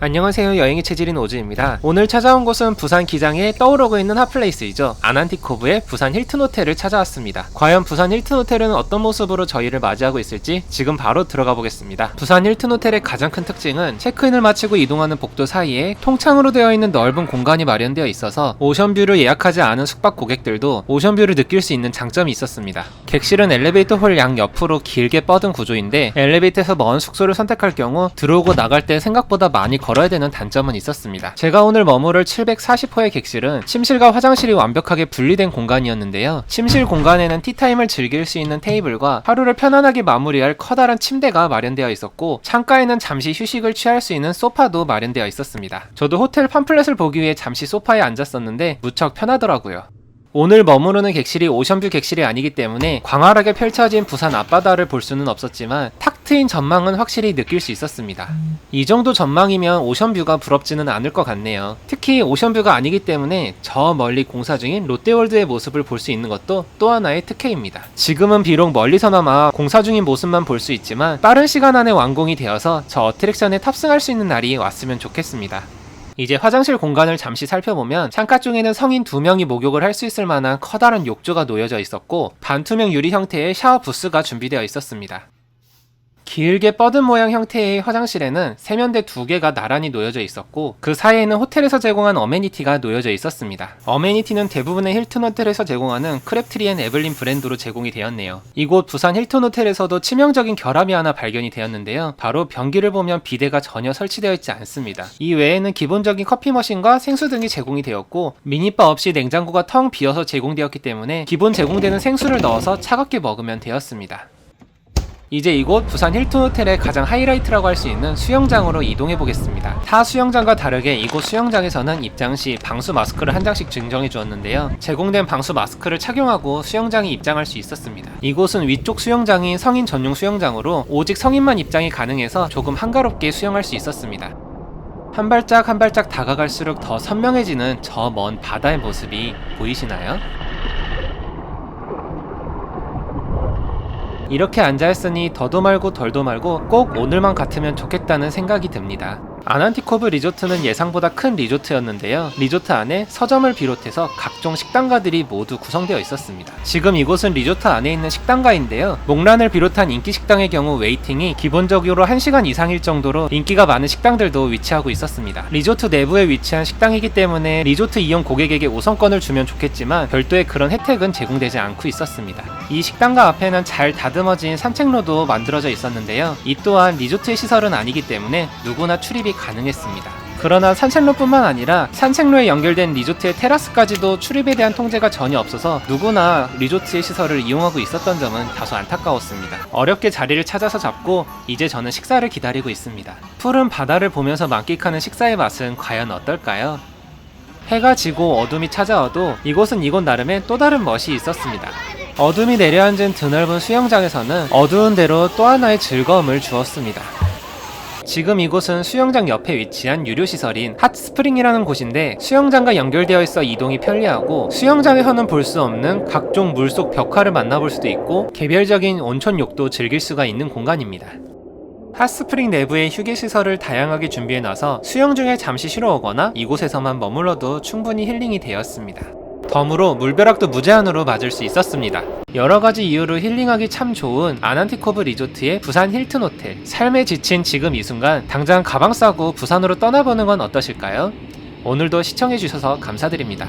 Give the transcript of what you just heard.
안녕하세요, 여행의 체질인 오즈입니다. 오늘 찾아온 곳은 부산 기장에 떠오르고 있는 핫플레이스이죠. 아난티코브의 부산 힐튼 호텔을 찾아왔습니다. 과연 부산 힐튼 호텔은 어떤 모습으로 저희를 맞이하고 있을지 지금 바로 들어가 보겠습니다. 부산 힐튼 호텔의 가장 큰 특징은 체크인을 마치고 이동하는 복도 사이에 통창으로 되어 있는 넓은 공간이 마련되어 있어서 오션뷰를 예약하지 않은 숙박 고객들도 오션뷰를 느낄 수 있는 장점이 있었습니다. 객실은 엘리베이터 홀 양 옆으로 길게 뻗은 구조인데 엘리베이터에서 먼 숙소를 선택할 경우 들어오고 나갈 때 생각보다 많이 걸어야 되는 단점은 있었습니다. 제가 오늘 머무를 740호의 객실은 침실과 화장실이 완벽하게 분리된 공간이었는데요. 침실 공간에는 티타임을 즐길 수 있는 테이블과 하루를 편안하게 마무리할 커다란 침대가 마련되어 있었고, 창가에는 잠시 휴식을 취할 수 있는 소파도 마련되어 있었습니다. 저도 호텔 팜플렛을 보기 위해 잠시 소파에 앉았었는데 무척 편하더라고요. 오늘 머무르는 객실이 오션뷰 객실이 아니기 때문에 광활하게 펼쳐진 부산 앞바다를 볼 수는 없었지만 탁 트인 전망은 확실히 느낄 수 있었습니다. 이 정도 전망이면 오션뷰가 부럽지는 않을 것 같네요. 특히 오션뷰가 아니기 때문에 저 멀리 공사 중인 롯데월드의 모습을 볼 수 있는 것도 또 하나의 특혜입니다. 지금은 비록 멀리서나마 공사 중인 모습만 볼 수 있지만 빠른 시간 안에 완공이 되어서 저 어트랙션에 탑승할 수 있는 날이 왔으면 좋겠습니다. 이제 화장실 공간을 잠시 살펴보면 창가 쪽에는 성인 2명이 목욕을 할 수 있을 만한 커다란 욕조가 놓여져 있었고, 반투명 유리 형태의 샤워 부스가 준비되어 있었습니다. 길게 뻗은 모양 형태의 화장실에는 세면대 2개가 나란히 놓여져 있었고, 그 사이에는 호텔에서 제공한 어메니티가 놓여져 있었습니다. 어메니티는 대부분의 힐튼 호텔에서 제공하는 크랩트리 앤 에블린 브랜드로 제공이 되었네요. 이곳 부산 힐튼 호텔에서도 치명적인 결함이 하나 발견이 되었는데요. 바로 변기를 보면 비데가 전혀 설치되어 있지 않습니다. 이 외에는 기본적인 커피 머신과 생수 등이 제공이 되었고, 미니바 없이 냉장고가 텅 비어서 제공되었기 때문에 기본 제공되는 생수를 넣어서 차갑게 먹으면 되었습니다. 이제 이곳 부산 힐튼 호텔의 가장 하이라이트라고 할 수 있는 수영장으로 이동해 보겠습니다. 타 수영장과 다르게 이곳 수영장에서는 입장 시 방수 마스크를 한 장씩 증정해 주었는데요. 제공된 방수 마스크를 착용하고 수영장에 입장할 수 있었습니다. 이곳은 위쪽 수영장인 성인 전용 수영장으로 오직 성인만 입장이 가능해서 조금 한가롭게 수영할 수 있었습니다. 한 발짝 한 발짝 다가갈수록 더 선명해지는 저 먼 바다의 모습이 보이시나요? 이렇게 앉아있으니 더도 말고 덜도 말고 꼭 오늘만 같으면 좋겠다는 생각이 듭니다. 아난티코브 리조트는 예상보다 큰 리조트였는데요. 리조트 안에 서점을 비롯해서 각종 식당가들이 모두 구성되어 있었습니다. 지금 이곳은 리조트 안에 있는 식당가인데요. 목란을 비롯한 인기 식당의 경우 웨이팅이 기본적으로 1시간 이상일 정도로 인기가 많은 식당들도 위치하고 있었습니다. 리조트 내부에 위치한 식당이기 때문에 리조트 이용 고객에게 우선권을 주면 좋겠지만 별도의 그런 혜택은 제공되지 않고 있었습니다. 이 식당가 앞에는 잘 다듬어진 산책로도 만들어져 있었는데요. 이 또한 리조트의 시설은 아니기 때문에 누구나 출입이 가능했습니다. 그러나 산책로뿐만 아니라 산책로에 연결된 리조트의 테라스까지도 출입에 대한 통제가 전혀 없어서 누구나 리조트의 시설을 이용하고 있었던 점은 다소 안타까웠습니다. 어렵게 자리를 찾아서 잡고 이제 저는 식사를 기다리고 있습니다. 푸른 바다를 보면서 만끽하는 식사의 맛은 과연 어떨까요? 해가 지고 어둠이 찾아와도 이곳은 이곳 나름의 또 다른 멋이 있었습니다. 어둠이 내려앉은 드넓은 수영장에서는 어두운 대로 또 하나의 즐거움을 주었습니다. 지금 이곳은 수영장 옆에 위치한 유료시설인 핫스프링이라는 곳인데, 수영장과 연결되어 있어 이동이 편리하고 수영장에서는 볼 수 없는 각종 물속 벽화를 만나볼 수도 있고 개별적인 온천욕도 즐길 수가 있는 공간입니다. 핫스프링 내부의 휴게시설을 다양하게 준비해놔서 수영 중에 잠시 쉬러 오거나 이곳에서만 머물러도 충분히 힐링이 되었습니다. 덤으로 물벼락도 무제한으로 맞을 수 있었습니다. 여러가지 이유로 힐링하기 참 좋은 아난티코브 리조트의 부산 힐튼 호텔. 삶에 지친 지금 이 순간 당장 가방 싸고 부산으로 떠나보는 건 어떠실까요? 오늘도 시청해주셔서 감사드립니다.